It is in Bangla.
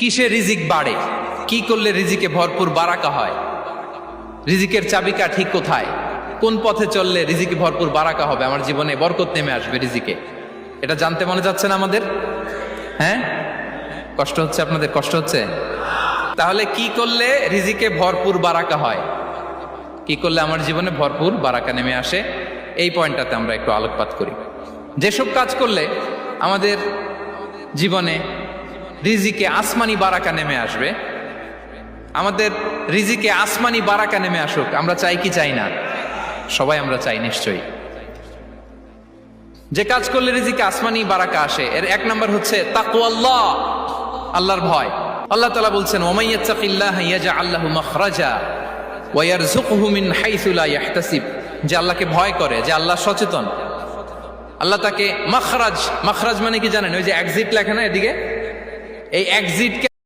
কিসে রিজিক বাড়ে, কি করলে রিজিকে ভরপুর বারাকা হয়, রিজিকের চাবিকা ঠিক কোথায়, কোন পথে চললে রিজিকে ভরপুর বারাকা হবে, আমার জীবনে বরকত নেমে আসবে রিজিকে, এটা জানতে মনে যাচ্ছে না আমাদের? হ্যাঁ, কষ্ট হচ্ছে আপনাদের? কষ্ট হচ্ছে? তাহলে কি করলে রিজিকে ভরপুর বারাকা হয়, কি করলে আমার জীবনে ভরপুর বারাকা নেমে আসে, এই পয়েন্টটাতে আমরা একটু আলোকপাত করি। যেসব কাজ করলে আমাদের জীবনে রিজিকে আসমানি বারাকা নেমে আসবে, আমাদের রিজিকে আসমানি বারাকা নেমে আসুক, আমরা চাই কি চাই না? সবাই আমরা চাই নিশ্চয়ই। যে কাজ করলে রিজিকে আসমানি বারাকা আসে, এর এক নাম্বার হচ্ছে তাকওয়াল্লাহ, আল্লাহর ভয়। আল্লাহ তাআলা বলছেন, ওয়ামাই ইয়াত্তাকিল্লাহা ইয়াজআল লাহু মাখরাজা ওয়া ইয়ারযুকহু মিন হাইসু লা ইয়াহতাসিব, যে আল্লাহকে ভয় করে, যে আল্লাহ সচেতন, আল্লাহ তাকে মাখরাজ, মাখরাজ মানে কি জানেন? ওই যে এক্সিট লেখা না এদিকে, এই এক্সিটকে